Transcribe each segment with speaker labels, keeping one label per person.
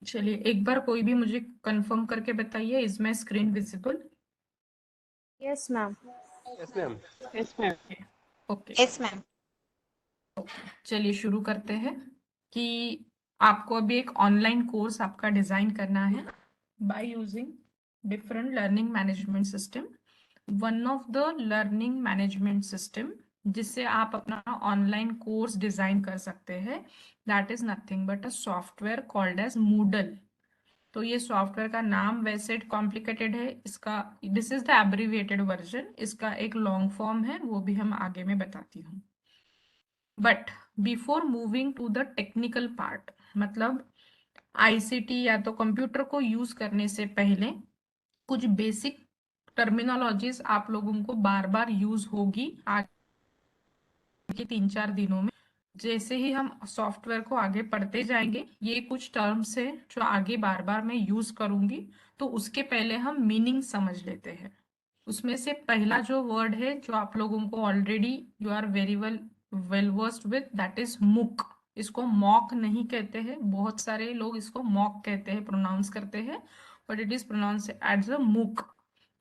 Speaker 1: चलिए एक बार कोई भी मुझे कंफर्म करके बताइए, is my screen visible?
Speaker 2: Yes ma'am.
Speaker 3: Yes ma'am.
Speaker 4: Yes ma'am.
Speaker 1: Okay,
Speaker 5: yes ma'am.
Speaker 1: चलिए शुरू करते हैं कि आपको अभी एक ऑनलाइन कोर्स आपका डिजाइन करना है by using different learning management system. One of the learning management system जिससे आप अपना ऑनलाइन कोर्स डिजाइन कर सकते हैं, that is nothing but a software called as Moodle. तो ये सॉफ्टवेयर का नाम वैसे कॉम्प्लिकेटेड है, इसका this is the abbreviated version, इसका एक लॉन्ग फॉर्म है वो भी हम आगे में बताती हूँ। But before moving to the technical part, मतलब आईसीटी या तो कंप्यूटर को यूज करने से पहले कुछ बेसिक टर्मिनोलॉजीज आप लोगों को बार बार यूज होगी आगे के 3-4 दिनों में। जैसे ही हम सॉफ्टवेयर को आगे पढ़ते जाएंगे, ये कुछ टर्म्स है जो आगे बार बार मैं यूज करूंगी, तो उसके पहले हम मीनिंग समझ लेते हैं। उसमें से पहला जो वर्ड है जो आप लोगों को already you are very well versed with, that is MOOC. इसको मॉक नहीं कहते हैं, बहुत सारे लोग इसको मॉक कहते हैं, प्रोनाउंस करते हैं, but it is pronounce as a MOOC.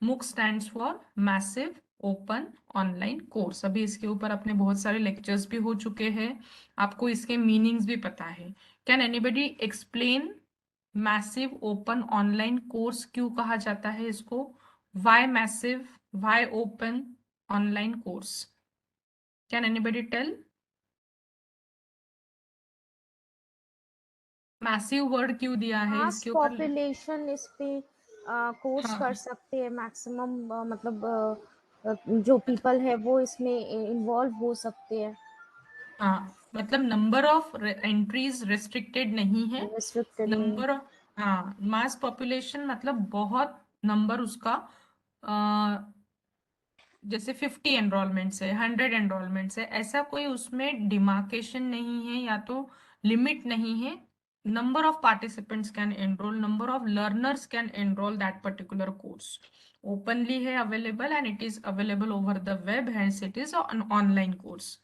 Speaker 1: MOOC stands for massive open online course. अभी इसके ऊपर अपने बहुत सारे लेक्चर्स भी हो चुके हैं, आपको इसके मीनिंग्स भी पता है। Can anybody explain massive open online course क्यों कहा जाता है इसको? Why massive, why open online course? Can anybody tell? Massive word क्यों दिया है
Speaker 2: मास
Speaker 1: इसके ऊपर?
Speaker 2: पॉपुलेशन इस पे कोर्स कर
Speaker 1: हाँ
Speaker 2: सकते हैं, मैक्सिमम मतलब जो पीपल है वो इसमें इन्वॉल्व हो सकते हैं।
Speaker 1: हाँ, मतलब नंबर ऑफ एंट्रीज रिस्ट्रिक्टेड नहीं है,
Speaker 2: रिस्ट्रिक्टेड नहीं।
Speaker 1: नंबर ऑफ, हाँ, मास पॉपुलेशन मतलब बहुत नंबर उसका, जैसे 50 एनरोलमेंट्स है, 100 एनरोलमेंट्स है, ऐसा कोई उसमें डिमार्केशन नहीं है या तो लिमिट नहीं है। Number of participants can enrol, number of learners can enrol that particular course. Openly है available and it is available over the web, hence it is on online course.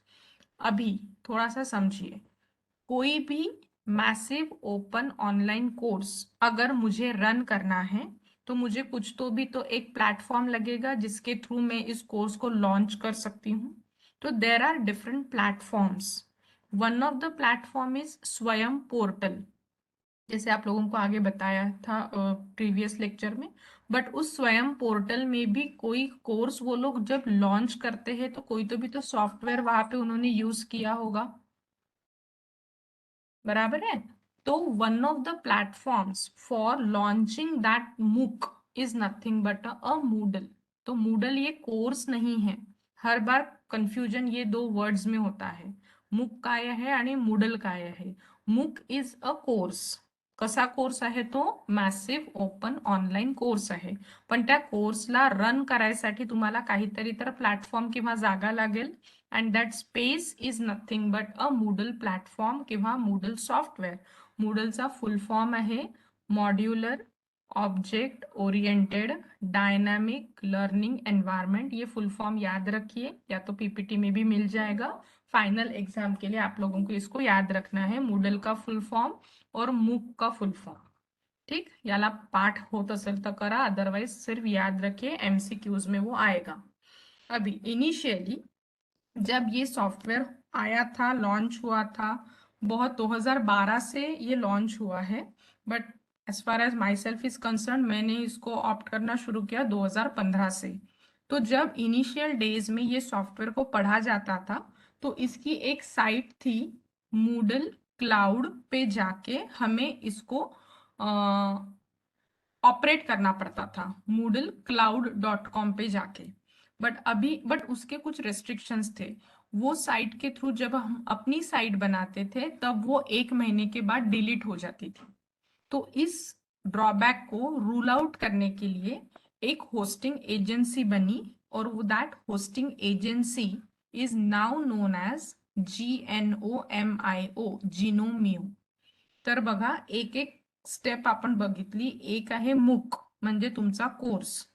Speaker 1: अभी थोड़ा सा समझिए, कोई भी मैसिव ओपन ऑनलाइन कोर्स अगर मुझे run करना है तो मुझे कुछ तो भी तो एक प्लेटफॉर्म लगेगा जिसके थ्रू मैं इस कोर्स को लॉन्च कर सकती हूँ। तो there are different platforms. One of the platform is Swayam portal, जैसे आप लोगों को आगे बताया था प्रीवियस लेक्चर में। बट उस स्वयं पोर्टल में भी कोई कोर्स वो लोग जब लॉन्च करते हैं तो कोई तो भी तो सॉफ्टवेयर वहां पे उन्होंने यूज किया होगा, बराबर है? तो one of the platforms for launching that MOOC is nothing but a Moodle. तो मूडल ये कोर्स नहीं है, हर बार कंफ्यूजन ये दो वर्ड्स में होता है, मूक काय आहे आणि मूडल काय आहे। मूक इज अ कोर्स, कसा कोर्स आहे तो? मॅसिव्ह ओपन ऑनलाईन कोर्स आहे, पण त्या कोर्सला रन करायसाठी तुम्हाला काहीतरी तर प्लॅटफॉर्म किंवा जागा लागेल, and that space is nothing but a Moodle platform किंवा Moodle सॉफ्टवेअर। Moodleचा फुल फॉर्म आहे modular object oriented dynamic learning environment. ये फुल फॉर्म याद रखिए, या तो पीपीटी में भी मिल जाएगा, फाइनल एग्जाम के लिए आप लोगों को इसको याद रखना है, मूडल का फुल फॉर्म और मूक का फुल फॉर्म। ठीक, याला पाठ होत असेल तर करा, अदरवाइज सिर्फ याद रखिए, एमसीक्यूज में वो आएगा। अभी इनिशियली जब ये सॉफ्टवेयर आया था, लॉन्च हुआ था, बहुत 2012 से ये लॉन्च हुआ है, but as far as my self is concern मैंने इसको ऑप्ट करना शुरू किया 2015 से। तो जब इनिशियल डेज में ये सॉफ्टवेयर को पढ़ा जाता था तो इसकी एक साइट थी, मूडल क्लाउड पे जाके हमें इसको ऑपरेट करना पड़ता था, moodlecloud.com पे जाके। बट उसके कुछ रेस्ट्रिक्शंस थे, वो साइट के थ्रू जब हम अपनी साइट बनाते थे तब वो 1 महीने के बाद डिलीट हो जाती थी। तो इस ड्रॉबैक को रूल आउट करने के लिए एक होस्टिंग एजेंसी बनी, और वो that hosting agency is now known as GNOMIO, जिनोमिओ। तर बघा, एक एक स्टेप आपण बघितली, एक आहे मूक म्हणजे तुमचा कोर्स,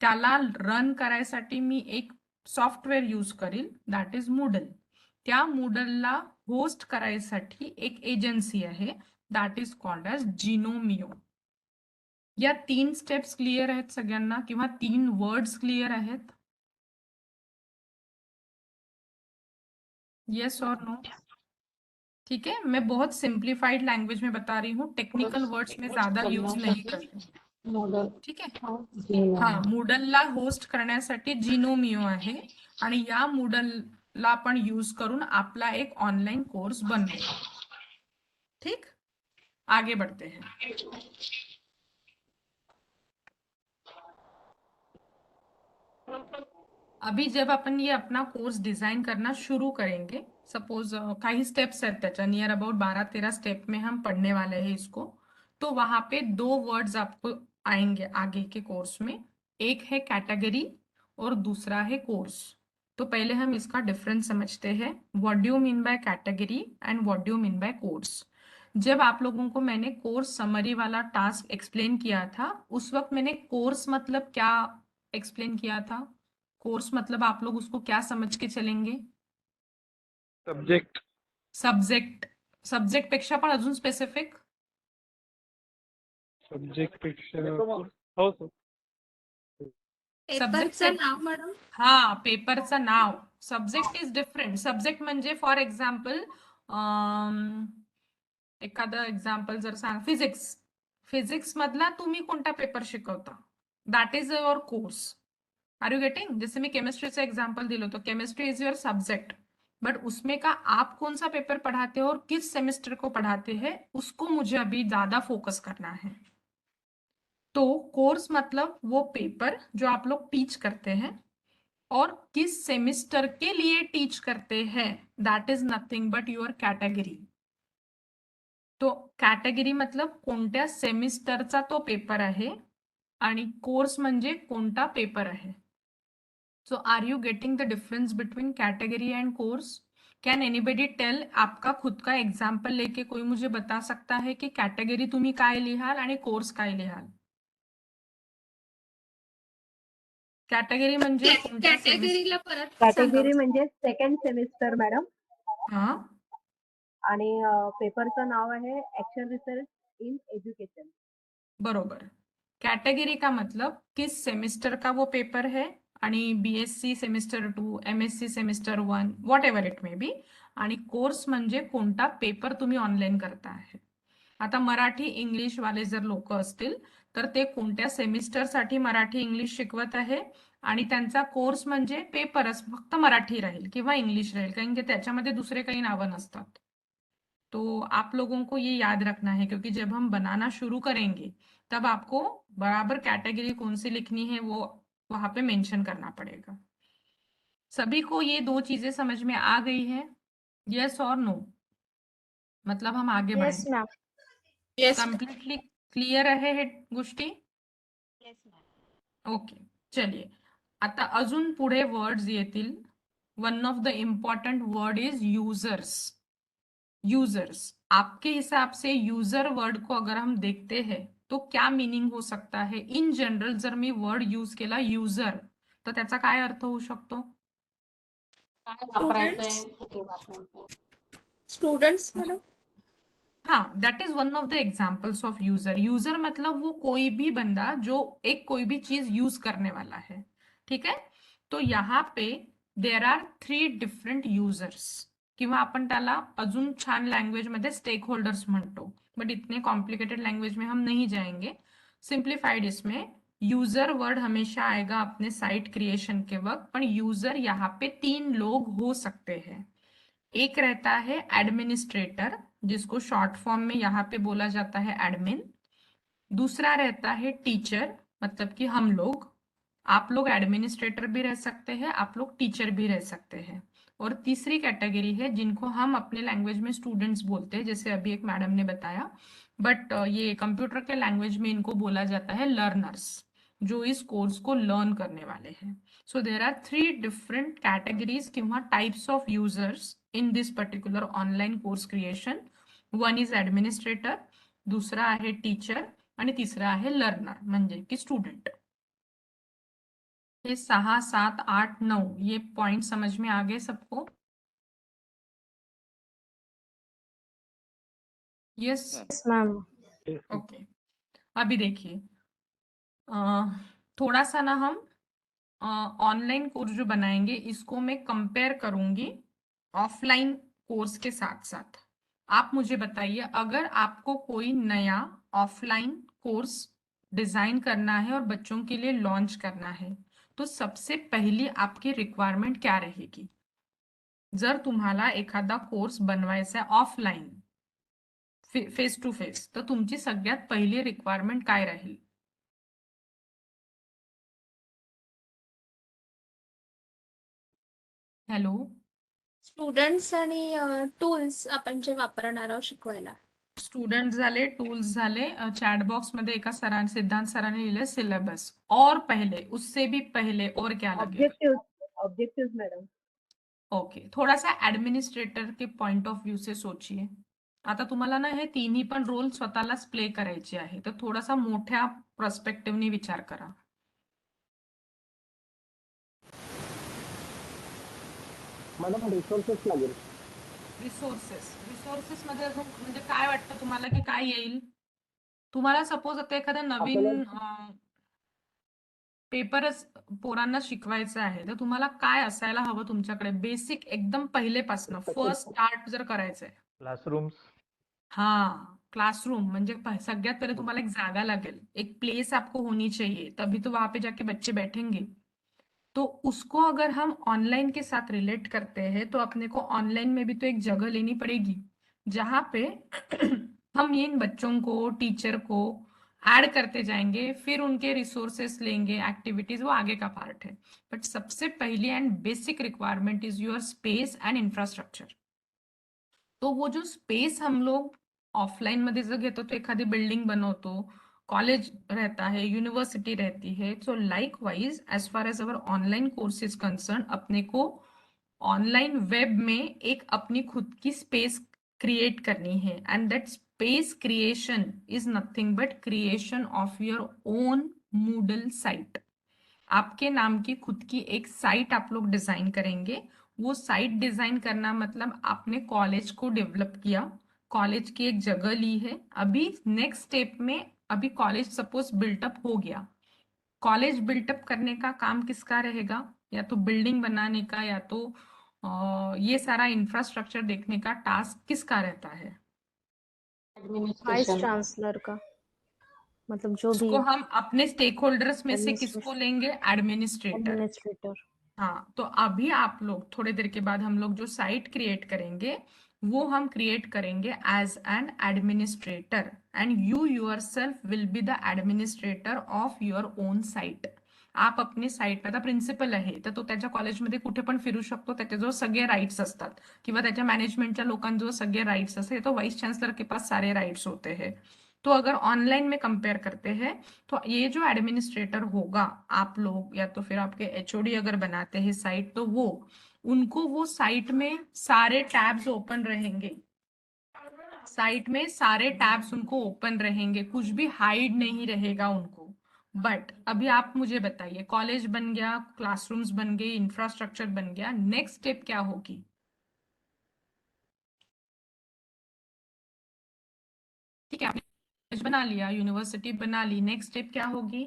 Speaker 1: त्याला रन करायसाठी मी एक सॉफ्टवेअर यूज करील, दॅट इज मूडल। त्या मूडलला होस्ट करायसाठी एक एजन्सी आहे, दॅट इज कॉल्ड एज जिनोमियो. या 3 स्टेप्स क्लिअर आहेत सगळ्यांना किंवा 3 वर्ड्स क्लिअर आहेत? यस और नो? ठीक है, मैं बहुत सिंप्लीफाइड लैंग्वेज में बता रही हूँ, टेक्निकल वर्ड्स में ज्यादा यूज नहीं करते. ठीक आहे. हा, मूडलला होस्ट करण्यासाठी जिनोमियो आहे आणि या मूडलला आपण यूज करून आपला एक ऑनलाइन कोर्स बनवू. ठीक, आगे बढ़ते हैं. अभी जब अपन ये अपना कोर्स डिजाइन करना शुरू करेंगे, सपोज काही स्टेप्स आहेत त्याच्या, नियर अबाउट 12-13 स्टेप में हम पढ़ने वाले हैं इसको, तो वहां पे 2 वर्ड्स आपको आएंगे आगे के कोर्स में. एक है कैटेगरी और दूसरा है कोर्स. तो पहले हम इसका डिफरेंस समझते हैं. What do you mean by category and what do you mean by course? जब आप लोगों को मैंने कोर्स समरी वाला टास्क एक्सप्लेन किया था, उस वक्त मैंने कोर्स मतलब क्या एक्सप्लेन किया था? कोर्स मतलब आप लोग उसको क्या समझ के चलेंगे?
Speaker 3: सब्जेक्ट.
Speaker 1: सब्जेक्ट. सब्जेक्ट पेक्षा पण अजून स्पेसिफिक?
Speaker 3: सब्जेक्ट पेक्षा हो सर.
Speaker 2: पेपरचं नाव मॅडम.
Speaker 1: हा, पेपरचं नाव. Subject is different. सब्जेक्ट म्हणजे फॉर एक्झाम्पल, एखादं एक्झाम्पल जर सांग, फिजिक्स. फिजिक्स मधला तुम्ही कोणता पेपर शिकवता, that is your course. Are you getting? जैसे मैं केमिस्ट्री से एग्जाम्पल दिलो तो chemistry is your subject, but उसमें का आप कौन सा पेपर पढ़ाते हो और किस सेमेस्टर को पढ़ाते हैं, उसको मुझे अभी ज्यादा फोकस करना है. तो कोर्स मतलब वो पेपर जो आप लोग टीच करते हैं और किस सेमेस्टर के लिए टीच करते हैं, that is nothing but your category. तो कॅटेगरी मतलब कोणत्या सेमिस्टरचा तो पेपर आहे आणि कोर्स म्हणजे कोणता पेपर आहे. So are you getting the difference between category and course? Can anybody tell? आपका खुद का एग्जाम्पल लेके कोई मुझे बता सकता है की कॅटेगरी तुम्ही काय लिहाल आणि कोर्स काय लिहाल? कॅटेगरी म्हणजे कोणत्या
Speaker 2: कॅटेगरीला परत
Speaker 4: कॅटेगरी म्हणजे सेकंड सेमिस्टर मॅडम.
Speaker 1: हा,
Speaker 4: आणि पेपरचं नाव आहे ऍक्शन रिसर्च इन एज्युकेशन.
Speaker 1: बरोबर. कैटेगरी का मतलब किस सेमेस्टर का वो पेपर है आणि BSc semester 2, MSc semester 1, what ever it may be. आणि कोर्स म्हणजे कोणता पेपर तुम्ही ऑनलाईन करता आहे. आता मराठी इंग्लिश वाले जर लोक असतील तर ते कोणत्या सेमिस्टरसाठी मराठी इंग्लिश शिकवत आहे आणि त्यांचा कोर्स म्हणजे पेपरच फक्त मराठी राहील किंवा इंग्लिश राहील, कारण की त्याच्यामध्ये दुसरे काही नावं नसतात. तो आप लोगों को ये याद रखना है, क्योंकि जब हम बनाना शुरू करेंगे तब आपको बराबर कैटेगरी कौन सी लिखनी है वो वहां पे मेंशन करना पड़ेगा. सभी को ये 2 चीजें समझ में आ गई है? यस और नो? मतलब हम आगे
Speaker 2: येस
Speaker 1: बढ़ें.
Speaker 2: मॅम.
Speaker 1: कम्प्लीटली क्लियर आहे हे गोष्टी? ओके, चलिए. आता अजून पुढे वर्ड्स येतील. One of the important word is users. Users, आपके हिसाब से यूजर वर्ड को अगर हम देखते हैं तो क्या मीनिंग हो सकता है? इन जनरल जर मी वर्ड यूज केला यूजर, तर त्याचा काय अर्थ होऊ शकतो?
Speaker 2: Students madam.
Speaker 1: हाँ, that is one of the examples of user. User मतलब वो कोई भी बंदा जो एक कोई भी चीज यूज करने वाला है. ठीक है, तो यहाँ पे देर आर 3 डिफरंट यूजर्स, किंवा आपण त्याला अजून छान लैंग्वेज मध्ये स्टेक होल्डर्स म्हणतो, बट इतने कॉम्प्लिकेटेड लैंग्वेज में हम नहीं जाएंगे. सिंप्लीफाइड इसमें यूजर वर्ड हमेशा आएगा अपने साइट क्रिएशन के वक्त, पर यूजर यहाँ पे 3 लोग हो सकते हैं. एक रहता है एडमिनिस्ट्रेटर, जिसको शॉर्ट फॉर्म में यहाँ पे बोला जाता है एडमिन. दूसरा रहता है टीचर, मतलब कि हम लोग, आप लोग एडमिनिस्ट्रेटर भी रह सकते हैं, आप लोग टीचर भी रह सकते हैं. और तीसरी कैटेगरी है जिनको हम अपने लैंग्वेज में स्टूडेंट्स बोलते हैं, जैसे अभी एक मैडम ने बताया, बट ये कंप्यूटर के लैंग्वेज में इनको बोला जाता है लर्नर्स, जो इस कोर्स को लर्न करने वाले हैं. सो देर आर 3 डिफरेंट कैटेगरीज किंवा types of users in this particular online course creation. One is administrator, दूसरा आहे टीचर आणि तिसरा आहे लर्नर म्हणजे की स्टूडेंट. ये 6, 7, 8, 9 ये पॉइंट समझ में आ गए सबको? Yes,
Speaker 2: yes ma'am.
Speaker 3: Yes, sir.
Speaker 1: Okay. अभी देखिए, थोड़ा सा ना हम ऑनलाइन कोर्स जो बनाएंगे इसको मैं कंपेयर करूंगी ऑफलाइन कोर्स के साथ साथ। आप मुझे बताइए, अगर आपको कोई नया ऑफलाइन कोर्स डिजाइन करना है और बच्चों के लिए लॉन्च करना है, तो सबसे पहली आपकी रिक्वायरमेंट क्या रहेगी? जर तुम्हाला एखादा कोर्स बनवायचा ऑफलाइन फेस टू फेस, तर तुमची सगळ्यात पहिली रिक्वायरमेंट काय राहील? हॅलो,
Speaker 5: स्टुडंट्स आणि टूल्स आपण जे वापरणार आहोत शिकवायला.
Speaker 1: स्टूडेंट झाले, टूल्स झाले, चैट बॉक्स मध्ये एका सरांनी, सिद्धांत सरांनी लिहिले सिलेबस, और पहले, उससे भी पहले और क्या लगेगा?
Speaker 4: Objectives madam.
Speaker 1: ओके, थोड़ा सा एडमिनिस्ट्रेटर के पॉइंट ऑफ व्यू से सोचिए. आता तुम्हाला ना हे तिन्ही पण रोल स्वतःलाच प्ले करायचे आहे, तर थोडासा मोठ्या पर्स्पेक्टिव्हने विचार करा.
Speaker 6: मॅडम रिसोर्सेस लागेल.
Speaker 1: रिसोर्सेस मध्ये अजून म्हणजे काय वाटतं तुम्हाला की काय येईल? तुम्हाला सपोज आता एखादा नवीन पेपरच पोरांना शिकवायचं आहे, तर तुम्हाला काय असायला हवं तुमच्याकडे? बेसिक एकदम पहिलेपासनं फर्स्ट स्टार्ट जर करायचंय.
Speaker 3: Classrooms.
Speaker 1: हाँ, क्लासरूम म्हणजे सगळ्यात पहले तुम्हाला एक जागा लगेल, एक प्लेस आपको होनी चाहिए, तभी तो वहां पे जाके बच्चे बैठेंगे. तो उसको अगर हम ऑनलाइन के साथ रिलेट करते हैं, तो अपने को ऑनलाइन में भी तो एक जगह लेनी पड़ेगी जहां पे हम इन बच्चों को, टीचर को ऐड करते जाएंगे, फिर उनके रिसोर्सेस लेंगे, एक्टिविटीज, वो आगे का पार्ट है. बट सबसे पहली and basic requirement is your space and infrastructure. तो वो जो स्पेस हम लोग ऑफलाइन मध्ये जर घेतो, तो एखादी बिल्डिंग बनवतो, कॉलेज रहता है, यूनिवर्सिटी रहती है, so likewise as far as our online course is concern, अपने को ऑनलाइन वेब में एक अपनी खुद की स्पेस क्रिएट करनी है. And that space creation is nothing but creation of your own Moodle site. आपके नाम की खुद की एक साइट आप लोग डिजाइन करेंगे. वो साइट डिजाइन करना मतलब आपने कॉलेज को डेवलप किया, कॉलेज की एक जगह ली है. अभी नेक्स्ट स्टेप में, अभी कॉलेज सपोज बिल्टअप हो गया, कॉलेज बिल्टअप करने का काम किसका रहेगा? या तो बिल्डिंग बनाने का, या तो ये सारा इंफ्रास्ट्रक्चर देखने का टास्क किसका रहता है?
Speaker 2: वाइस चांसलर का, मतलब जो भी
Speaker 1: इसको हम अपने स्टेक होल्डर्स में से किसको लेंगे? एडमिनिस्ट्रेटर.
Speaker 2: एडमिनिस्ट्रेटर.
Speaker 1: हाँ, तो अभी आप लोग थोड़ी देर के बाद हम लोग जो साइट क्रिएट करेंगे, वो हम क्रिएट करेंगे as an administrator, and you yourself will be the administrator of your own site. आप अपने साईट, आता प्रिन्सिपल आहे तर तो त्याच्या कॉलेजमध्ये कुठे पण फिरू शकतो, त्याच्याजवळ सगळे राइट्स असतात, किंवा त्याच्या मॅनेजमेंटच्या लोकांजवळ सगळे राइट्स असते, तो वाइस चांसलर के पास सारे राइट्स होते हैं. तो अगर ऑनलाइन में कंपेयर करते हैं, तो ये जो एडमिनिस्ट्रेटर होगा, आप लोग या तो फिर आपके एचओडी अगर बनाते हैं साइट, तो वो उनको वो साइट में सारे टैब्स ओपन रहेंगे, साइट में सारे टैब्स उनको ओपन रहेंगे, कुछ भी हाइड नहीं रहेगा उनको. बट अभी आप मुझे बताइए, कॉलेज बन गया, क्लासरूम्स बन गए, इंफ्रास्ट्रक्चर बन गया, नेक्स्ट स्टेप क्या होगी? ठीक है, आपने कॉलेज बना लिया, यूनिवर्सिटी बना ली, नेक्स्ट स्टेप क्या होगी?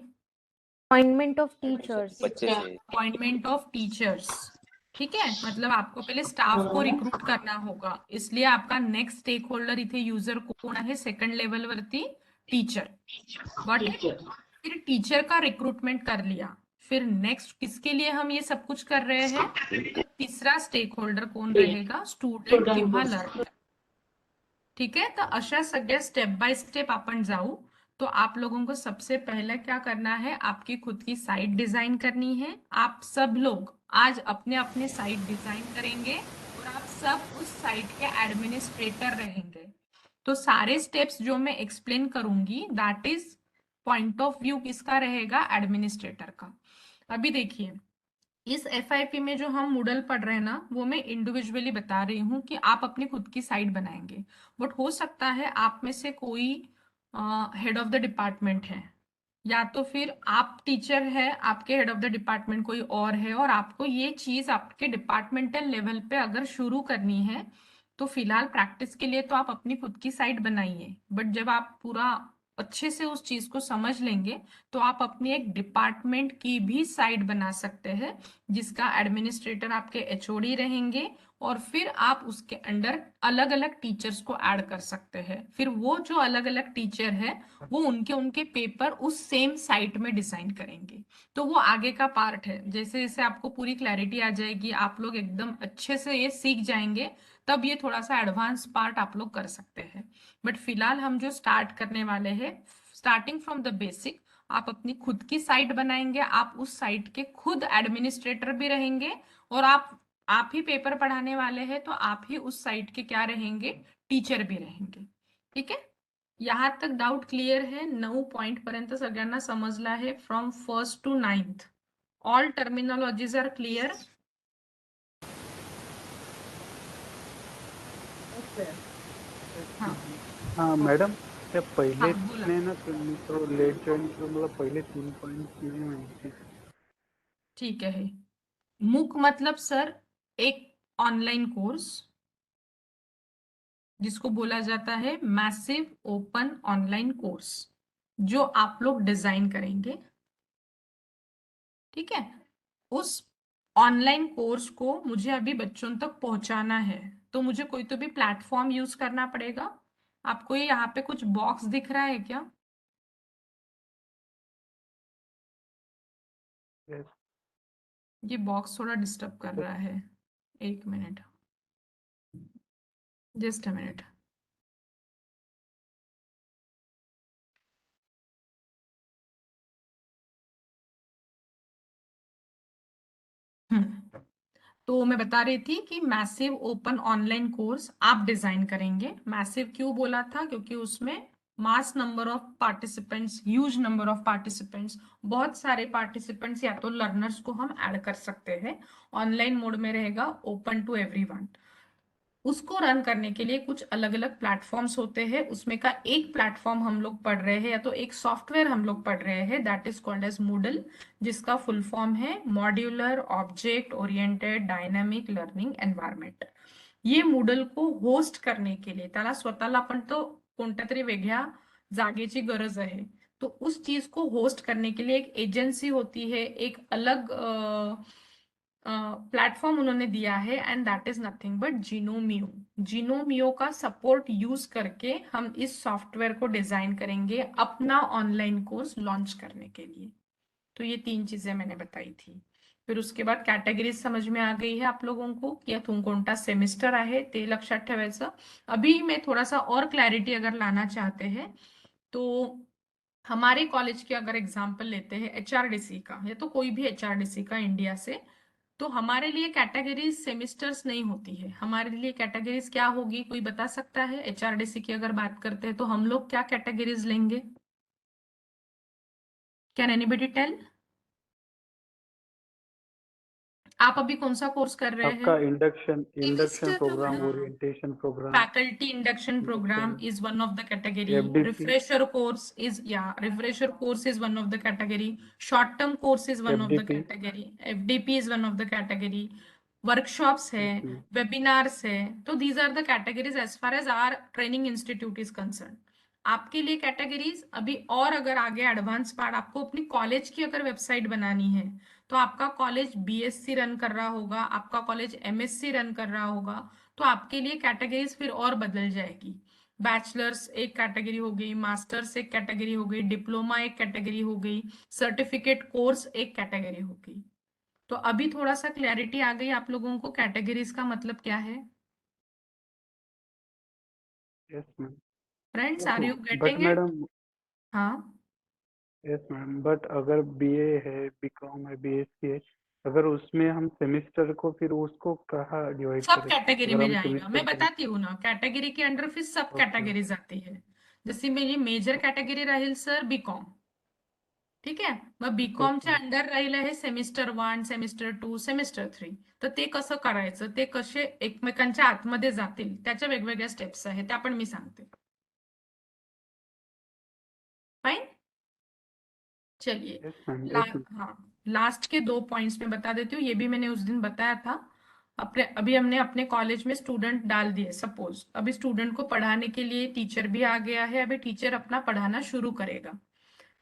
Speaker 2: Appointment of teachers.
Speaker 1: Appointment of teachers. ठीक है, मतलब आपको पहले स्टाफ को रिक्रूट करना होगा, इसलिए आपका नेक्स्ट स्टेक होल्डर इथे युजर कोण आहे? सेकंड लेवल वरती टीचर. Got it? फिर टीचर का रिक्रूटमेंट कर लिया, फिर नेक्स्ट किसके लिए हम ये सब कुछ कर रहे हैं? तीसरा स्टेक होल्डर कौन रहेगा? स्टूडेंट किंवा लर्नर. ठीक है, तो अशा सगळ्या स्टेप बाय स्टेप आपण जाऊ. तो आप लोगों को सबसे पहले क्या करना है? आपकी खुद की साइट डिजाइन करनी है. आप सब लोग आज अपने अपने साइट डिजाइन करेंगे और आप सब उस साइट के एडमिनिस्ट्रेटर रहेंगे. तो सारे स्टेप्स जो मैं एक्सप्लेन करूंगी, that is point of view किसका रहेगा? एडमिनिस्ट्रेटर का. अभी देखिए, इस एफआईपी में जो हम मूडल पढ़ रहे हैं ना, वो मैं इंडिविजुअली बता रही हूँ कि आप अपनी खुद की साइट बनाएंगे. बट हो सकता है आप में से कोई हेड ऑफ द डिपार्टमेंट है, या तो फिर आप टीचर है, आपके हेड ऑफ द डिपार्टमेंट कोई और है, और आपको ये चीज आपके डिपार्टमेंटल लेवल पे अगर शुरू करनी है, तो फिलहाल प्रैक्टिस के लिए तो आप अपनी खुद की साइट बनाइए, बट जब आप पूरा अच्छे से उस चीज को समझ लेंगे तो आप अपनी एक डिपार्टमेंट की भी साइट बना सकते हैं, जिसका एडमिनिस्ट्रेटर आपके एचओडी रहेंगे, और फिर आप उसके अंडर अलग अलग टीचर्स को ऐड कर सकते हैं। फिर वो जो अलग अलग टीचर है वो उनके उनके पेपर उस सेम साइट में डिजाइन करेंगे। तो वो आगे का पार्ट है। जैसे जैसे आपको पूरी क्लैरिटी आ जाएगी, आप लोग एकदम अच्छे से ये सीख जाएंगे, तब ये थोड़ा सा एडवांस पार्ट आप लोग कर सकते हैं। बट फिलहाल हम जो स्टार्ट करने वाले हैं, स्टार्टिंग फ्रॉम द बेसिक, आप अपनी खुद की साइट बनाएंगे, आप उस साइट के खुद एडमिनिस्ट्रेटर भी रहेंगे, और आप ही पेपर पढ़ाने वाले हैं तो आप ही उस साइट के क्या रहेंगे, टीचर भी रहेंगे। ठीक है, यहाँ तक डाउट क्लिअर है? 9 पॉइंट पर्यंत सगळ्यांना समजलं आहे, from 1st to 9th all terminologies are clear? हाँ
Speaker 3: हाँ मैडम, त्या पहिले
Speaker 1: हाँ बोला।
Speaker 3: नाही ना, तुम्ही तो लेट जॉईन केलं, मला पहिले 3 पॉईंट नाही माहिती.
Speaker 1: ठीक है। मूक मतलब सर एक ऑनलाइन कोर्स, जिसको बोला जाता है मैसिव ओपन ऑनलाइन कोर्स, जो आप लोग डिजाइन करेंगे। ठीक है, उस ऑनलाइन कोर्स को मुझे अभी बच्चों तक पहुंचाना है, तो मुझे कोई तो भी प्लेटफॉर्म यूज करना पड़ेगा। आपको ये यहाँ पे कुछ बॉक्स दिख रहा है क्या?
Speaker 3: Yes.
Speaker 1: ये बॉक्स थोड़ा डिस्टर्ब कर रहा है, एक मिनट, जस्ट अ मिनट। तो मैं बता रही थी कि मैसिव ओपन ऑनलाइन कोर्स आप डिजाइन करेंगे। मैसिव क्यों बोला था? क्योंकि उसमें mass number of participants, huge number of participants, बहुत सारे पार्टिसिपेंट्स या तो लर्नर्स को हम ऐड कर सकते हैं। ऑनलाइन मोड में रहेगा, ओपन टू एवरीवन। उसको रन करने के लिए कुछ अलग अलग प्लेटफॉर्म्स होते हैं, उसमें का एक प्लेटफॉर्म हम लोग पढ़ रहे हैं, या तो एक सॉफ्टवेयर हम लोग पढ़ रहे हैं, that is called as Moodle, जिसका फुल फॉर्म है modular object oriented dynamic learning environment. ये मूडल को होस्ट करने के लिए त्याला स्वतःला पण तो कोणत्या तरी वेगळ्या जागेची गरज आहे, तो उस चीज को होस्ट करने के लिए एक एजेंसी होती है, एक अलग प्लेटफॉर्म उन्होंने दिया है, and that is nothing but Gnomio. Gnomio का सपोर्ट यूज करके हम इस सॉफ्टवेयर को डिजाइन करेंगे अपना ऑनलाइन कोर्स लॉन्च करने के लिए। तो ये 3 चीजें मैंने बताई थी। फिर उसके बाद कैटेगरीज समझ में आ गई है आप लोगों को, कि यातून कोणता सेमिस्टर आहे ते लक्षात ठेवायचं। अभी मैं थोड़ा सा और क्लैरिटी अगर लाना चाहते हैं, तो हमारे कॉलेज के अगर एग्जाम्पल लेते हैं एचआरडीसी का, या तो कोई भी एचआरडीसी का इंडिया से, तो हमारे लिए कैटेगरीज सेमिस्टर्स नहीं होती है। हमारे लिए कैटेगरीज क्या होगी, कोई बता सकता है? एचआरडीसी की अगर बात करते हैं तो हम लोग क्या कैटेगरीज लेंगे? Can anybody tell? आप अभी कौन सा कोर्स कर रहे हैं?
Speaker 3: आपका इंडक्शन
Speaker 5: Semester
Speaker 3: प्रोग्राम,
Speaker 5: हाँ,
Speaker 3: orientation program,
Speaker 1: Faculty induction program is one of the category.
Speaker 3: FDP.
Speaker 1: Refresher course is, yeah, refresher course is one of the category. Short term course is one of the
Speaker 3: FDP.
Speaker 1: category. FDP is one of the category. Workshops है, webinars है, तो these are the categories as far as our training institute is concerned. आपके लिए categories अभी और अगर आगे advance part, आपको अपनी कॉलेज की अगर वेबसाइट बनानी है, तो आपका कॉलेज बीएससी रन कर रहा होगा, आपका कॉलेज एमएससी रन कर रहा होगा, तो आपके लिए कैटेगरीज फिर और बदल जाएगी। बैचलर्स एक कैटेगरी हो गई, मास्टर्स एक कैटेगरी हो गई, डिप्लोमा एक कैटेगरी हो गई, सर्टिफिकेट कोर्स एक कैटेगरी हो गई। तो अभी थोड़ा सा क्लैरिटी आ गई आप लोगों को कैटेगरीज का मतलब क्या है?
Speaker 3: Yes ma'am.
Speaker 1: Friends, are you
Speaker 3: but
Speaker 1: getting it?
Speaker 3: Madam,
Speaker 1: हाँ,
Speaker 3: यस मैम, बट अगर बीए है, बीकॉम है, बीएससी है, अगर उसमें हम सेमेस्टर को फिर उसको कहाँ डिवाइड
Speaker 1: सब
Speaker 3: करें?
Speaker 1: कैटेगरी
Speaker 3: अगर
Speaker 1: में
Speaker 3: हम
Speaker 1: जाएगा, मैं
Speaker 3: सेमेस्टर.
Speaker 1: बताती हूँ ना, कैटेगरी के अंडर फिर सब
Speaker 3: ओके.
Speaker 1: कैटेगरीज आती है। जैसे मेरी मेजर कैटेगरी राहील सर बीकॉम, ठीक आहे, मग बीकॉमच्या अंडर राहिलं आहे सेमिस्टर 1, सेमिस्टर 2, सेमिस्टर 3, तर ते कसं करायचं, ते कसे एकमेकांच्या आतमध्ये जातील, त्याच्या वेगवेगळ्या स्टेप्स आहेत, त्या पण मी सांगते। फाइन, चलिए
Speaker 3: यस मैम. Yes ma'am.
Speaker 1: हाँ, लास्ट के 2 पॉइंट्स में बता देती हूँ, ये भी मैंने उस दिन बताया था। अभी हमने अपने कॉलेज में स्टूडेंट डाल दिए, सपोज अभी स्टूडेंट को पढ़ाने के लिए टीचर भी आ गया है, अभी टीचर अपना पढ़ाना शुरू करेगा।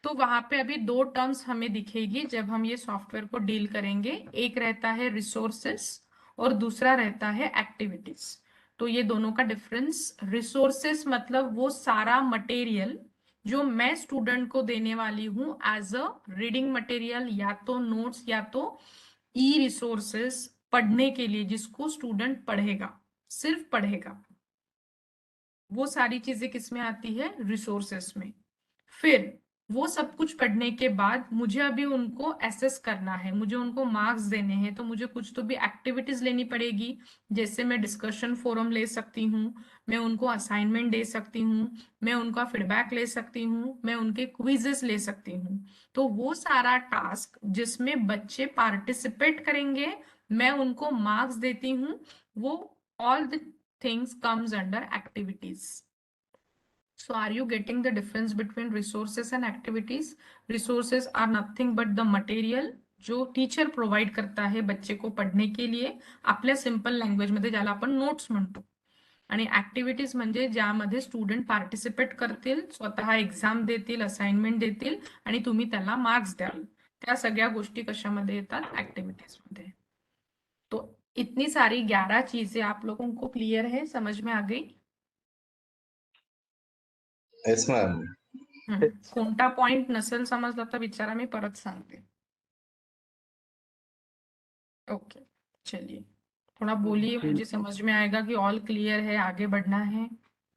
Speaker 1: तो वहां पे अभी दो टर्म्स हमें दिखेगी जब हम ये सॉफ्टवेयर को डील करेंगे, एक रहता है रिसोर्सेस और दूसरा रहता है एक्टिविटीज। तो ये दोनों का डिफरेंस, रिसोर्सेस मतलब वो सारा मटेरियल जो मैं स्टूडेंट को देने वाली हूँ एज अ रीडिंग मटेरियल, या तो नोट्स या तो ई रिसोर्सेस पढ़ने के लिए, जिसको स्टूडेंट पढ़ेगा, सिर्फ पढ़ेगा, वो सारी चीजें किसमें आती है, रिसोर्सेस में। फिर वो सब कुछ पढ़ने के बाद मुझे अभी उनको एसेस करना है, मुझे उनको मार्क्स देने हैं, तो मुझे कुछ तो भी एक्टिविटीज लेनी पड़ेगी। जैसे मैं डिस्कशन फोरम ले सकती हूँ, मैं उनको असाइनमेंट दे सकती हूँ, मैं उनका फीडबैक ले सकती हूँ, मैं उनके क्विजेस ले सकती हूँ। तो वो सारा टास्क जिसमें बच्चे पार्टिसिपेट करेंगे, मैं उनको मार्क्स देती हूँ, वो all the things comes under activities. So are you getting the difference between resources and activities? Resources are nothing but the material जो टीचर प्रोव्हाइड करता आहे बच्चे को पढ़ने के लिए, आपल्या सिंपल लँग्वेज मध्ये ज्याला आपण नोट्स म्हणतो। आणि ऍक्टिव्हिटीज म्हणजे ज्यामध्ये स्टुडंट पार्टिसिपेट करतील, स्वतः एक्झाम देतील, असाइनमेंट देतील आणि तुम्ही त्याला मार्क्स द्याल, त्या सगळ्या गोष्टी कशामध्ये येतात, ऍक्टिव्हिटीज मध्ये। तो इतनी सारी 11 चीजें आप लोगों को क्लियर है, समझ में आ गई?
Speaker 7: Yes ma'am.
Speaker 1: कोणता पॉइंट नसेल समजला तर विचारा, मी परत सांगते। ओके, चलिए थोड़ा बोलिए, मुझे समझ में आएगा कि ऑल क्लियर है, आगे बढ़ना है।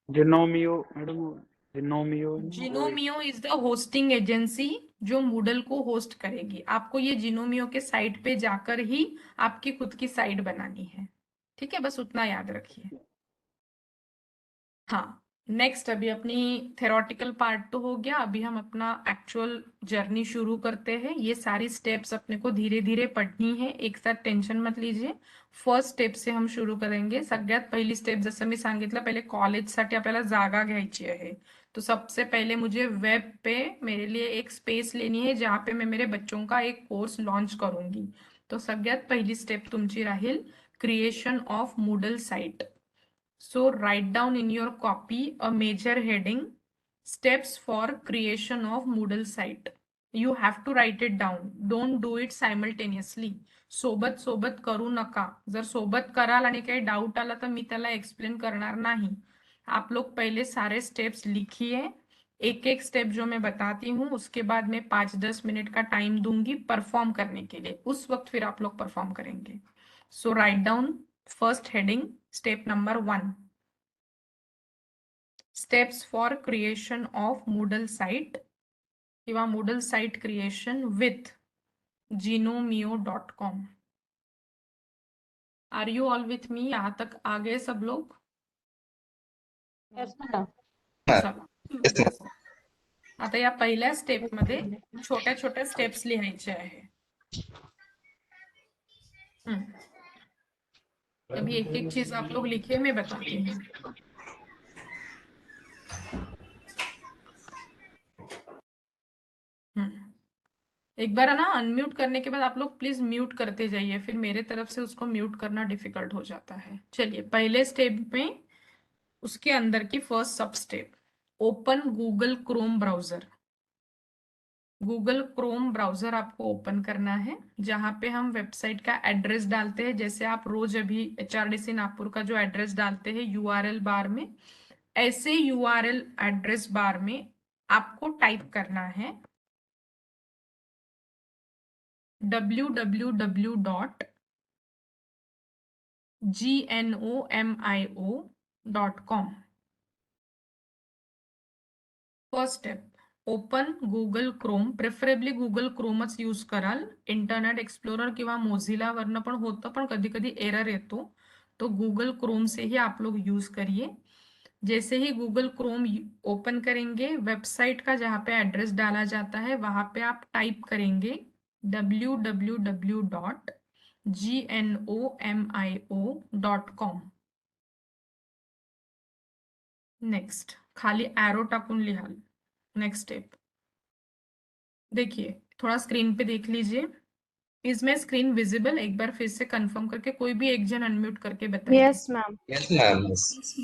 Speaker 3: Gnomio madam, Gnomio
Speaker 1: Gnomio is the hosting agency जो मूडल को होस्ट करेगी। आपको ये जिनोमियो के साइट पे जाकर ही आपकी खुद की साइट बनानी है, ठीक है, बस उतना याद रखिए। हाँ, नेक्स्ट अभी अपनी थेरोटिकल पार्ट तो हो गया, अभी हम अपना एक्चुअल जर्नी शुरू करते हैं। ये सारी स्टेप्स अपने को धीरे धीरे पढ़नी है, एक साथ टेन्शन मत लीजिए। फर्स्ट स्टेप से हम शुरू करेंगे। सगळ्यात पहिली स्टेप जसं मी सांगितलं, पहिले कॉलेजसाठी आपल्याला जागा घ्यायची आहे। तो सबसे पहले मुझे वेब पे मेरे लिए एक स्पेस लेनी है जहाँ पे मैं मेरे बच्चों का एक कोर्स लॉन्च करूंगी। तो सगळ्यात पहिली स्टेप तुमची राहील creation of Moodle site. So write down in your copy a major heading, steps for creation of Moodle site. You have to write it down. Don't do it simultaneously. सोबत सोबत करू नका। जर सोबत कराल आणि काही डाउट आला तर मी त्याला एक्सप्लेन करणार नाही। आप लोग पहले सारे स्टेप्स लिखिए, एक एक स्टेप जो मैं बताती हूँ उसके बाद मैं 5-10 मिनट का टाइम दूंगी परफॉर्म करने के लिए, उस वक्त फिर आप लोग परफॉर्म करेंगे। So write down first heading, step number 1, steps for creation of Moodle site किंवा Moodle site creation with Jinomio.com। Are you all with me? यहाँ तक आ गए सब लोग?
Speaker 4: Yes, madam.
Speaker 1: चला,
Speaker 7: येस मॅम.
Speaker 1: आता या पहिल्या स्टेप मध्ये छोट्या छोट्या स्टेप्स लिहायचे आहे। अभी एक एक चीज आप लोग लिखिए, मैं बताती हूँ। एक बार है ना, अनम्यूट करने के बाद आप लोग प्लीज म्यूट करते जाइए, फिर मेरे तरफ से उसको म्यूट करना डिफिकल्ट हो जाता है। चलिए पहले स्टेप में उसके अंदर की फर्स्ट सब step, open Google Chrome browser. Google Chrome browser आपको ओपन करना है, जहां पे हम वेबसाइट का एड्रेस डालते हैं, जैसे आप रोज अभी HRDC नागपुर का जो एड्रेस डालते हैं URL बार में, ऐसे URL एड्रेस बार में आपको टाइप करना है www.gnomio.com। First step, open Google Chrome, preferably Google क्रोमच यूज कराल, इंटरनेट एक्सप्लोरर किंवा मोझिला वरनं पण होतं, पण कधी कधी एरर येतो, तो गूगल क्रोम से ही आप लोग यूज करिए। जैसे ही गूगल क्रोम ओपन करेंगे, वेबसाइट का जहाँ पे एड्रेस डाला जाता है वहां पे आप टाइप करेंगे www.gnomio.com। नेक्स्ट खाली एरो टाकून लिहाल। नेक्स्ट स्टेप देखिए, थोड़ा स्क्रीन पे देख लीजिए, इसमें स्क्रीन विजिबल, एक बार फिर से कंफर्म करके कोई भी एक जन अनम्यूट करके बताइए।
Speaker 2: Yes ma'am.
Speaker 7: Yes, ma'am.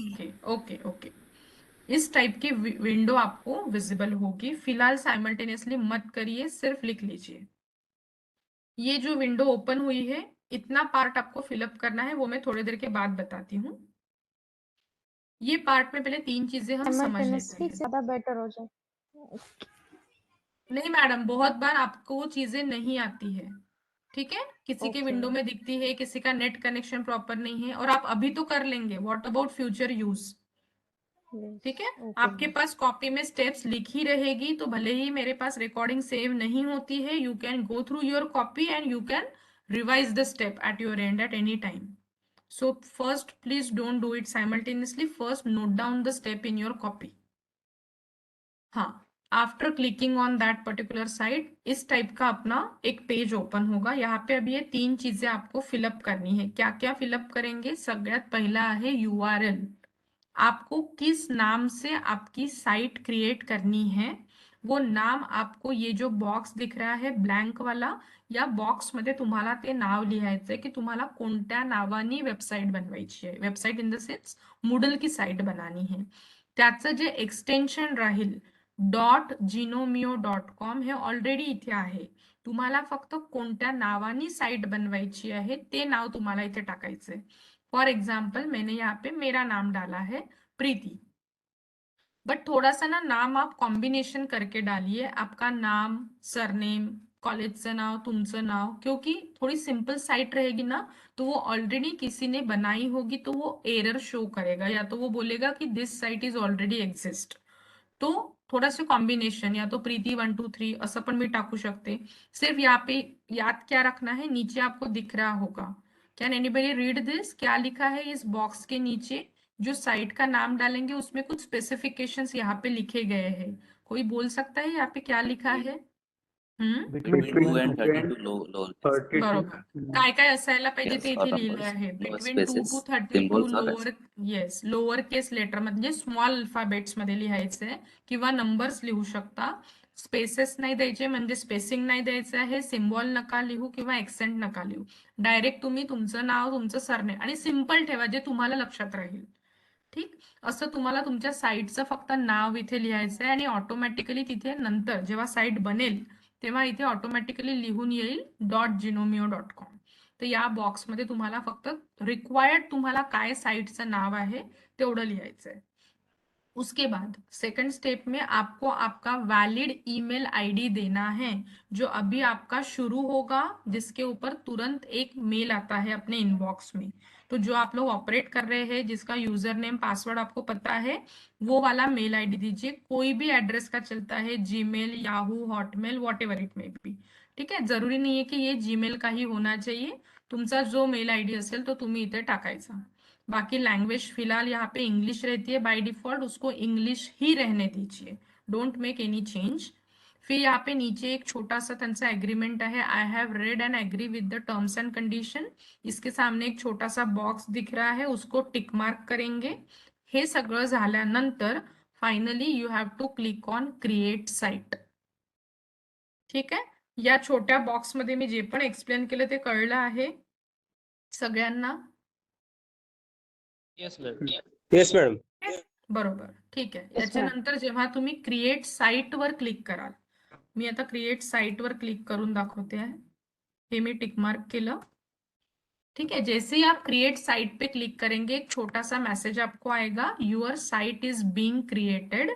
Speaker 1: Okay okay okay. इस टाइप की विंडो आपको विजिबल होगी। फिलहाल साइमल्टेनियसली मत करिए, सिर्फ लिख लीजिए। ये जो विंडो ओपन हुई है, इतना पार्ट आपको फिलअप करना है, वो मैं थोड़ी देर के बाद बताती हूँ। ये पार्ट में पहले 3 चीजें हम समझ लेते
Speaker 2: साइमल्टेनियसली
Speaker 1: हैं।
Speaker 2: ज्यादा बेटर हो जाए।
Speaker 1: नहीं मैडम, बहुत बार आपको वो चीजें नहीं आती है, ठीक है। किसी के
Speaker 2: ओके
Speaker 1: विंडो में दिखती है, किसी का नेट कनेक्शन प्रॉपर नहीं है, और आप अभी तो कर लेंगे, व्हाट अबाउट फ्यूचर यूज, ठीक है।
Speaker 2: ओके
Speaker 1: आपके पास कॉपी में स्टेप्स लिखी रहेगी, तो भले ही मेरे पास रिकॉर्डिंग सेव नहीं होती है, you can go through your copy and you can revise the step at your and at any time. So first, please don't do it simultaneously. First, note down the step in your copy. हाँ, after clicking on that particular site, इस type का अपना एक page open होगा। यहाँ पे अभी ये 3 चीजें आपको फिलअप करनी है। क्या क्या फिलअप करेंगे? सगळ्यात पहला है URL। आपको किस नाम से आपकी साइट क्रिएट करनी है, वो नाम आपको ये जो बॉक्स दिख रहा है ब्लँक वाला, या बॉक्स मध्ये तुम्हाला ते नाव लिहायचंय की तुम्हाला कोणत्या नावानी वेबसाईट बनवायची आहे। Website in the sense Moodle की साइट बनानी है। त्याचं जे एक्सटेन्शन राहील .ginomio.com हे ऑलरेडी इथे आहे। तुम्हाला फक्त कोणत्या नावानी साइट बनवायची आहे ते नाव तुम्हाला इथे टाकायचंय। फॉर एग्जाम्पल, मैंने यहाँ पे मेरा नाम डाला है प्रीति, बट थोड़ा सा ना नाम आप कॉम्बिनेशन करके डालिए, आपका नाम, सरनेम, कॉलेजचं नाव, तुमचं नाव, क्योंकि थोड़ी सिंपल साइट रहेगी ना, तो वो ऑलरेडी किसी ने बनाई होगी, तो वो एरर शो करेगा, या तो वो बोलेगा कि this site is already exist. तो थोड़ा सा कॉम्बिनेशन, या तो प्रीति 1 2 3 असं पण मी टाकू शकते। सिर्फ यहाँ पे याद क्या रखना है, नीचे आपको दिख रहा होगा, कैन एनीबडी रीड दिस, क्या लिखा है इस बॉक्स के नीचे? जो साइट का नाम डालेंगे उसमें कुछ स्पेसिफिकेशंस यहाँ पे लिखे गए हैं। कोई बोल सकता है यहाँ पे क्या लिखा है?
Speaker 3: Between
Speaker 8: 22 and
Speaker 3: 2 and
Speaker 8: 32 lower.
Speaker 3: 32.
Speaker 1: बरोबर, काय काय असायला पाहिजे ते
Speaker 8: Yes,
Speaker 1: इथे
Speaker 8: or
Speaker 1: लिहिलं
Speaker 8: numbers,
Speaker 1: आहे,
Speaker 8: no
Speaker 1: between 2
Speaker 8: spaces,
Speaker 1: to 32
Speaker 8: symbols or
Speaker 1: lower, yes, lower case letter म्हणजे स्मॉल अल्फाबेट्स मध्ये लिहायचंय, किंवा नंबर्स लिहू शकता। स्पेसेस नाही द्यायचे, म्हणजे स्पेसिंग नाही द्यायचं आहे, सिम्बॉल नका लिहू किंवा एक्सेंट नका लिहू, डायरेक्ट तुम्ही तुमचं नाव, तुमचं सरनेम आणि सिंपल ठेवा, जे तुम्हाला लक्षात राहील, ठीक। असं तुम्हाला तुमच्या साईटचं फक्त नाव इथे लिहायचं आहे, आणि ऑटोमॅटिकली तिथे नंतर जेव्हा साईट बनेल तेव्हा इथे ऑटोमॅटिकली लिहून येईल .ginomio.com। तर या बॉक्समध्ये तुम्हाला फक्त रिक्वायर्ड तुम्हाला काय साइटचं नाव आहे तेवढं लिहायचंय। उसके बाद सेकंड स्टेप में आपको आपका वैलिड ईमेल आईडी देना है, जो अभी आपका शुरू होगा, जिसके ऊपर तुरंत एक मेल आता है अपने इनबॉक्स में। तो जो आप लोग ऑपरेट कर रहे हैं, जिसका यूजर नेम पासवर्ड आपको पता है, वो वाला मेल आईडी दीजिए। कोई भी एड्रेस का चलता है, Gmail, Yahoo, Hotmail, what ever it may be, ठीक है। जरूरी नहीं है कि ये जीमेल का ही होना चाहिए, तुमचा जो मेल आईडी असेल तो तुम्ही इथे टाकायचा। बाकी लैंग्वेज फिलहाल यहाँ पे इंग्लिश रहती है बाय डिफॉल्ट, उसको इंग्लिश ही रहने दीजिए, डोंट मेक एनी चेंज। फिर यहाँ पे नीचे एक छोटा सा त्यांचा एग्रीमेंट है, I have read and agree with the terms and condition. इसके सामने एक छोटा सा बॉक्स दिख रहा है, उसको टिक मार्क करेंगे। हे सगळं झाल्यानंतर finally you have to click on create site, ठीक आहे। या छोट्या बॉक्स मध्ये मी जे पण एक्सप्लेन केलं ते कळलं आहे सगळ्यांना?
Speaker 6: Yes madam.
Speaker 1: बरोबर, ठीक आहे।
Speaker 2: Yes,
Speaker 1: याच्यानंतर जेव्हा तुम्ही क्रिएट साइट वर क्लिक कराल, मी आता क्रिएट साइट वर क्लिक करून दाखवते आहे, हे मी टिक मार्क केलं, ठीक है। जैसे ही आप क्रिएट साइट पे क्लिक करेंगे, एक छोटा सा मैसेज आपको आएगा, your site is being created,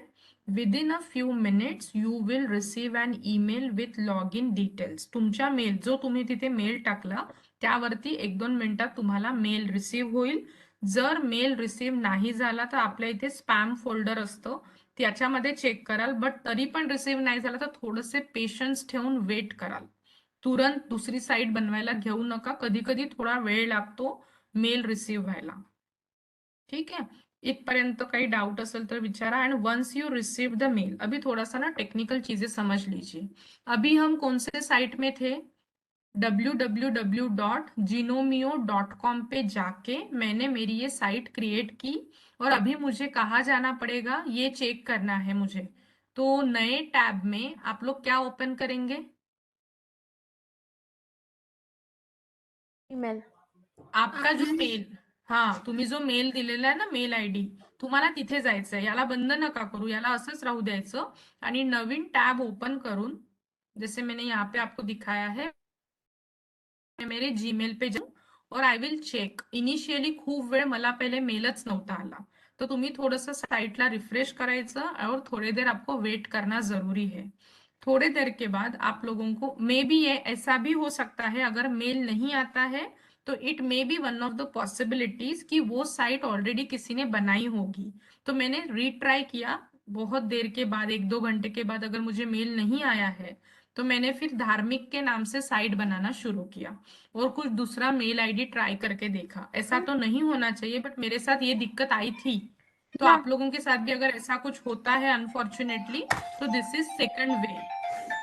Speaker 1: within a few minutes you will receive an email with log in details. तुमच्या मेल, जो तुम्ही तिथे मेल टाकला त्यावरती 1-2 मिनिटात तुम्हाला मेल रिसीव्ह होईल। जर मेल रिसीव्ह नाही झाला तर आपल्या इथे स्पॅम फोल्डर असतं, त्याच्यामध्ये चेक कराल, बट तरी पण रिसीव्ह नाही झाला तर थोडेसे पेशन्स ठेवून वेट कराल। तुरंत दुसरी साइट बनवायला घेऊ नका, कधी कधी थोडा वेळ लागतो मेल रिसीव्ह व्हायला, ठीक है। इथपर्यंत काही डाउट असेल तर विचारा। And once you receive the mail, अभी थोड़ा सा ना टेक्निकल चीजें समझ लीजिए। अभी हम कौन से साइट में थे? www.ginomio.com पे जाके मैंने मेरी ये साइट क्रिएट की, और अभी मुझे कहाँ जाना पड़ेगा ये चेक करना है मुझे। तो नए टैब में आप लोग क्या ओपन करेंगे?
Speaker 2: ईमेल
Speaker 1: आपका जो मेल, हा तुम्ही जो मेल दिलेला आहे ना, मेल आयडी, तुम्हाला तिथे जायचंय. याला बंद नका करू, याला असंच राहू द्यायचं आणि नवीन टॅब ओपन करून, जैसे मैंने यहाँ पे आपको दिखाया है, मैं मेरे जीमेल पे जाऊं और आय विल चेक. इनिशियली खूप वेळ मला पहिले मेलच नव्हता आला, तो तुम्ही थोडंसं साइटला रिफ्रेश करायचं और थोड़ी देर आपको वेट करना जरूरी है. थोड़े देर के बाद आप लोगों को मे बी ये ऐसा भी हो सकता है, अगर मेल नहीं आता है तो it may be one of the possibilities कि वो साइट ऑलरेडी किसी ने बनाई होगी. तो मैंने रीट्राई किया, बहुत देर के बाद 1-2 घंटे के बाद अगर मुझे मेल नहीं आया है तो मैंने फिर धार्मिक के नाम से साइट बनाना शुरू किया और कुछ दूसरा मेल आईडी ट्राई करके देखा. ऐसा तो नहीं होना चाहिए, बट मेरे साथ ये दिक्कत आई थी. तो आप लोगों के साथ भी अगर ऐसा कुछ होता है अनफॉर्चुनेटली, तो this is second way.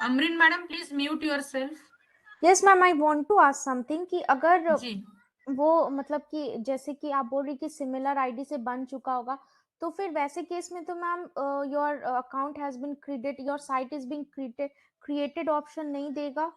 Speaker 1: Amreen madam please mute yourself.
Speaker 2: Yes ma'am, I want to ask something कि अगर
Speaker 1: जी,
Speaker 2: वो मतलब कि जैसे कि आप बोल रही कि सिमिलर आईडी से बन चुका होगा, तो फिर वैसे केस में तो ma'am your account has been created, your site is being created option नहीं देगा?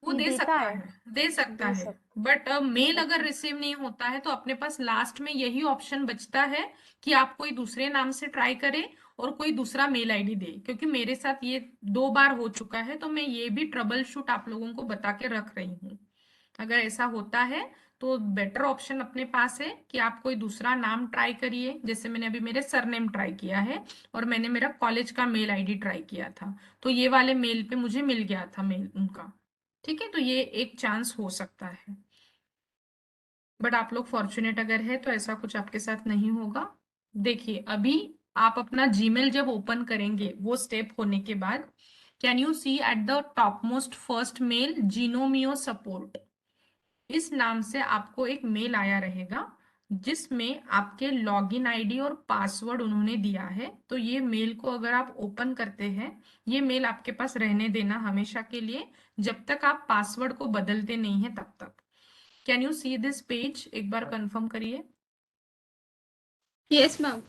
Speaker 1: वो
Speaker 2: ये
Speaker 1: दे
Speaker 2: देता
Speaker 1: सकता
Speaker 2: है?
Speaker 1: है, दे सकता
Speaker 2: दे
Speaker 1: है,
Speaker 2: सकता
Speaker 1: बट मेल अगर
Speaker 2: ओके
Speaker 1: रिसीव नहीं होता है तो अपने पास लास्ट में यही ऑप्शन बचता है कि आप कोई दूसरे नाम से ट्राई करें और कोई दूसरा मेल आईडी दे. क्योंकि मेरे साथ ये 2 बार हो चुका है, तो मैं ये भी ट्रबल शूट आप लोगों को बता के रख रही हूँ. अगर ऐसा होता है तो बेटर ऑप्शन अपने पास है कि आप कोई दूसरा नाम ट्राई करिए. जैसे मैंने अभी मेरे सरनेम ट्राई किया है और मैंने मेरा कॉलेज का मेल आईडी ट्राई किया था, तो ये वाले मेल पे मुझे मिल गया था मेल उनका. ठीक है, तो ये एक चांस हो सकता है, बट आप लोग फॉर्चुनेट अगर है तो ऐसा कुछ आपके साथ नहीं होगा. देखिए, अभी आप अपना जीमेल जब ओपन करेंगे, वो स्टेप होने के बाद can you see at the top most first mail Gnomio support, इस नाम से आपको एक मेल आया रहेगा जिसमें आपके लॉगिन आईडी और पासवर्ड उन्होंने दिया है. तो ये मेल को अगर आप ओपन करते हैं, ये मेल आपके पास रहने देना हमेशा के लिए, जब तक आप पासवर्ड को बदलते नहीं है तब तक. Can you see this page, एक बार कंफर्म करिए.
Speaker 5: Yes ma'am.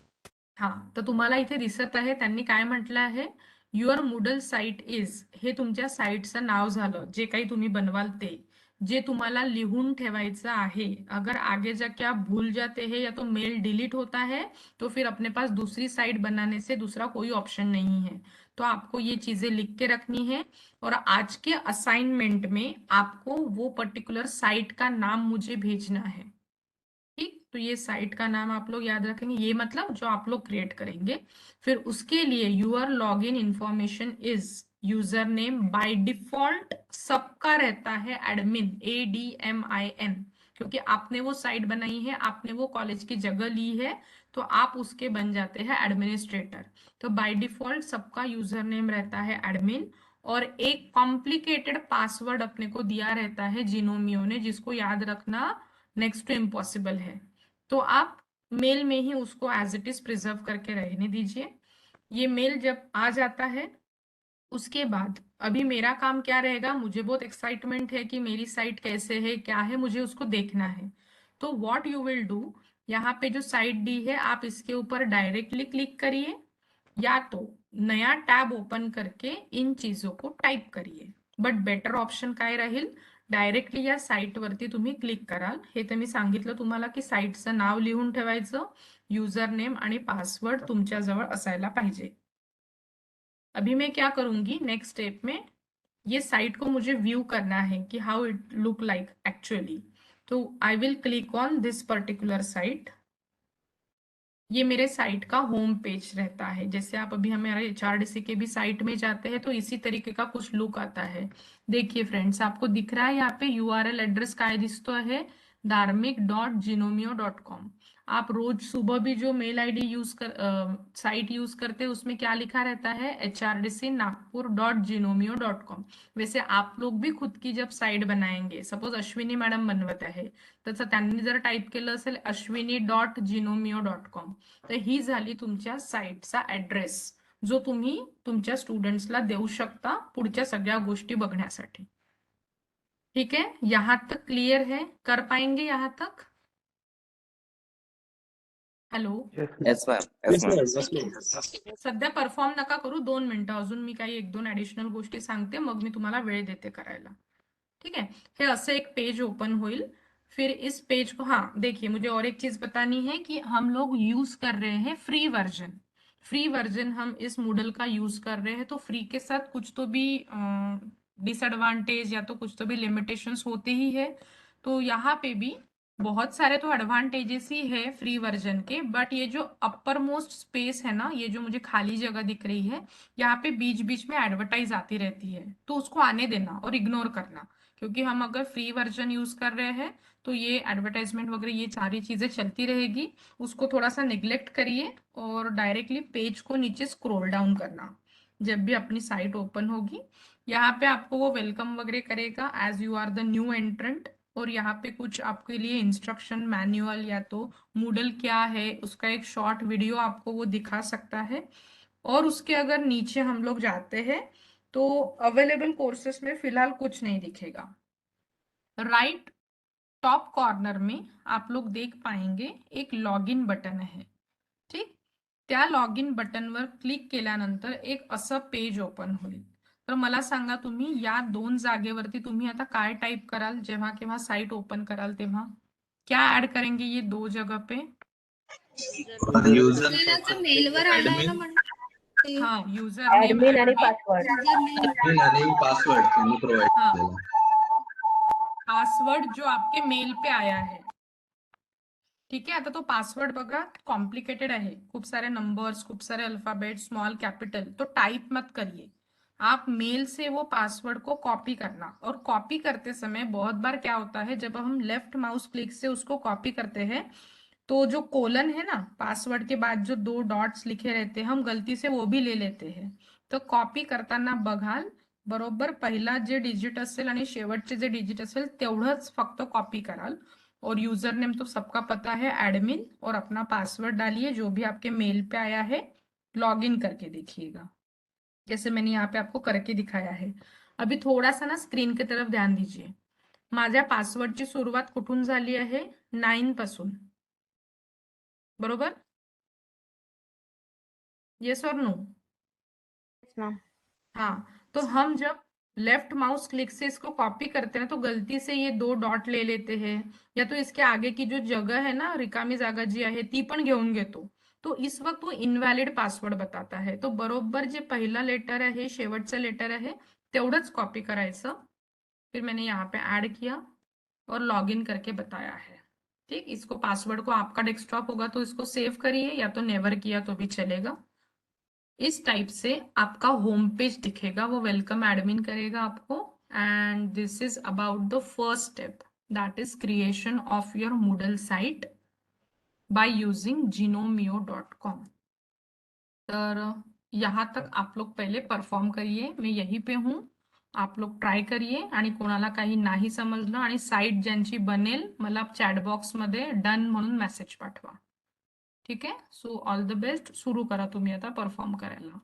Speaker 1: हा, तर तुम्हाला इथे दिसत आहे त्यांनी काय म्हटलं आहे, युअर मूडल साइट इज, हे तुमच्या साइटचं नाव झालं, जे काही तुम्ही बनवाल ते, जे तुम्हाला लिहून ठेवायचं आहे. अगर आगे जाके आप भूल जाते हैं या तो मेल डिलीट होता है तो फिर अपने पास दूसरी साइट बनाने से दूसरा कोई ऑप्शन नहीं है. तो आपको ये चीजें लिख के रखनी है और आज के असाइनमेंट में आपको वो पर्टिकुलर साइट का नाम मुझे भेजना है. ठीक, तो ये साइट का नाम आप लोग याद रखेंगे, ये मतलब जो आप लोग क्रिएट करेंगे. फिर उसके लिए your log in information is, user name by default सबका रहता है एडमिन, ADMIN, क्योंकि आपने वो साइट बनाई है, आपने वो कॉलेज की जगह ली है, तो आप उसके बन जाते हैं एडमिनिस्ट्रेटर. तो बाय डिफॉल्ट सबका यूजर नेम रहता है एडमिन और एक कॉम्प्लिकेटेड पासवर्ड अपने को दिया रहता है जीनोमियो ने, जिसको याद रखना नेक्स्ट टू इम्पॉसिबल है. तो आप मेल में ही उसको एज इट इज प्रिजर्व करके रहने दीजिए. ये मेल जब आ जाता है उसके बाद अभी मेरा काम क्या रहेगा, मुझे बहुत एक्साइटमेंट है कि मेरी साइट कैसे है, क्या है, मुझे उसको देखना है. तो व्हाट यू विल डू, यहाँ पे जो साइट दी है आप इसके ऊपर डायरेक्टली क्लिक करिए या तो नया टॅब ओपन करके इन चीजों को टाइप करिए. बट बेटर ऑप्शन काय राहील, डायरेक्टली या साइट वरती तुम्ही क्लिक कराल. हे तर मी सांगितलं तुम्हाला की साइटचं नाव लिहून ठेवायचं, यूजर नेम आणि पासवर्ड तुमच्याजवळ असायला पाहिजे. अभी मैं क्या करूंगी नेक्स्ट स्टेप में, ये साइट को मुझे व्यू करना है कि how it look like actually. तो I will click on this particular site. ये मेरे साइट का होम पेज रहता है. जैसे आप अभी हमारे HRDC के भी साइट में जाते हैं तो इसी तरीके का कुछ लुक आता है. देखिए फ्रेंड्स, आपको दिख रहा है यहाँ पे URL एड्रेस काय दिसतो है, dharmik.jinomio.com. आप रोज सुबह भी जो मेल आईडी यूज कर साइट यूज करते हैं उसमें क्या लिखा रहता है, HRDC-nagpur.jinomio.com. वैसे आप लोग भी खुद की जब साइट बनाएंगे, सपोज अश्विनी मॅडम बनवत आहे, तसं त्यांनी जर टाइप केलं असेल ashwini.jinomio.com, तर ही झाली तुमच्या साइटचा ऍड्रेस, जो तुम्ही तुमच्या स्टुडंट्सला देऊ शकता पुढच्या सगळ्या गोष्टी बघण्यासाठी. ठीक है, यहाँ तक क्लियर है, कर पाएंगे यहाँ तक? Hello,
Speaker 7: Yes, ma'am. Yes, ma'am.
Speaker 1: सध्या परफॉर्म नका करू, 2 मिनिटं अजून मी काही 1-2 ऍडिशनल गोष्टी सांगते, मग मी तुम्हाला वेळ देते करायला. ठीक आहे. हे असं एक पेज ओपन होईल. फिर इस पेज को, हाँ देखिए, मुझे और एक चीज बतानी है कि हम लोग यूज कर रहे हैं फ्री वर्जन हम इस मूडल का यूज कर रहे हैं, तो फ्री के साथ कुछ तो भी डिसएडवांटेज या तो कुछ तो भी लिमिटेशंस होते ही है. तो यहाँ पे भी बहुत सारे तो एडवांटेजेस ही है फ्री वर्जन के, बट ये जो अपर मोस्ट स्पेस है ना, ये जो मुझे खाली जगह दिख रही है, यहाँ पे बीच बीच में एडवर्टाइज आती रहती है, तो उसको आने देना और इग्नोर करना. क्योंकि हम अगर फ्री वर्जन यूज कर रहे हैं तो ये एडवर्टाइजमेंट वगैरह ये सारी चीजें चलती रहेगी. उसको थोड़ा सा निग्लेक्ट करिए और डायरेक्टली पेज को नीचे स्क्रॉल डाउन करना जब भी अपनी साइट ओपन होगी. यहाँ पे आपको वो वेलकम वगैरह करेगा as you are the new entrant, और यहाँ पे कुछ आपके लिए इंस्ट्रक्शन मैनुअल या तो मूडल क्या है उसका एक शॉर्ट वीडियो आपको वो दिखा सकता है. और उसके अगर नीचे हम लोग जाते हैं तो अवेलेबल कोर्सेस में फिलहाल कुछ नहीं दिखेगा. राइट टॉप कॉर्नर में आप लोग देख पाएंगे एक लॉगिन बटन आहे. ठीक, त्या लॉगिन बटनवर क्लिक केल्यानंतर एक असं पेज ओपन होईल. तर मला सांगा तुम्ही या दोन जागेवरती तुम्ही आता काय टाइप कराल जेव्हा केव्हा साइट ओपन कराल तेव्हा? क्या ऐड करेंगे ये दो जगह पे?
Speaker 5: आपल्याला का मेलवर आलाय ना म्हणते
Speaker 1: हाँ, यूजर नेम
Speaker 4: ऍडमिन आणि पासवर्ड.
Speaker 5: username.
Speaker 8: पासवर्ड त्यांनी प्रोव्हाइड
Speaker 1: हाँ,
Speaker 8: केलेला.
Speaker 1: पासवर्ड जो आपके मेल पे आया है. ठीक आहे. आता तो पासवर्ड बघा कॉम्प्लिकेटेड आहे, खूप सारे नंबर्स, खूप सारे अल्फाबेट, स्मॉल कैपिटल, तो टाइप मत करिए. आप मेल से वो पासवर्ड को कॉपी करना, और कॉपी करते समय बहुत बार क्या होता है, जब हम लेफ्ट माउस क्लिक से उसको कॉपी करते हैं तो जो कोलन है ना पासवर्ड के बाद जो दो डॉट्स लिखे रहते हैं हम गलती से वो भी ले लेते हैं. तो कॉपी करताना बघाल बरोबर पहिला जे डिजिट असेल आणि शेवटचे जे डिजिट असेल तेवढंच फक्त कॉपी कराल. और यूजर नेम तो सबका पता है एडमिन, और अपना पासवर्ड डालिए जो भी आपके मेल पे आया है. लॉग इन करके देखिएगा जैसे मैंने यहाँ पे आपको करके दिखाया है. अभी थोड़ा सा ना स्क्रीन की तरफ ध्यान दीजिए. माझ्या पासवर्डची सुरुवात कुठून झाली आहे? 9 पासून, बरोबर? येस और नो?
Speaker 2: Yes, ma'am.
Speaker 1: हाँ, तो हम जब लेफ्ट माउस क्लिक से इसको कॉपी करते हैं तो गलती से ये दो डॉट ले लेते हैं, या तो इसके आगे की जो जगह है ना रिकामी जागा जी आहे ती पण घेऊन घेतो. तो इस वक्त वो इनवॅलिड पासवर्ड बताता है. तो बरोबर जे पहिला लेटर आहे शेवटचं लेटर आहे तेवढंच कॉपी करायचं. फिर मैंने यहाँ पे ऐड किया और लॉग इन करके बताया है. ठीक, इसको पासवर्ड को आपका डेस्कटॉप होगा तो इसको सेव करिए, या तो नेवर किया तो भी चलेगा. इस टाइप से आपका होम पेज दिखेगा, वो वेलकम एडमिन करेगा आपको. And this is about the first step, that is creation of your Moodle site by using jinomio.com. तर यहाँ तक आप लोग पहले परफॉर्म करिए, मैं यहीं पे हूँ, आप लोग ट्राय करिए. आणि कोणाला काही नाही समजलं आणि साइट ज्यांची बनेल मला चॅट बॉक्स मध्ये डन म्हणून मेसेज पाठवा. ठीक आहे. So all the best. सुरू करा तुम्ही आता परफॉर्म करायला.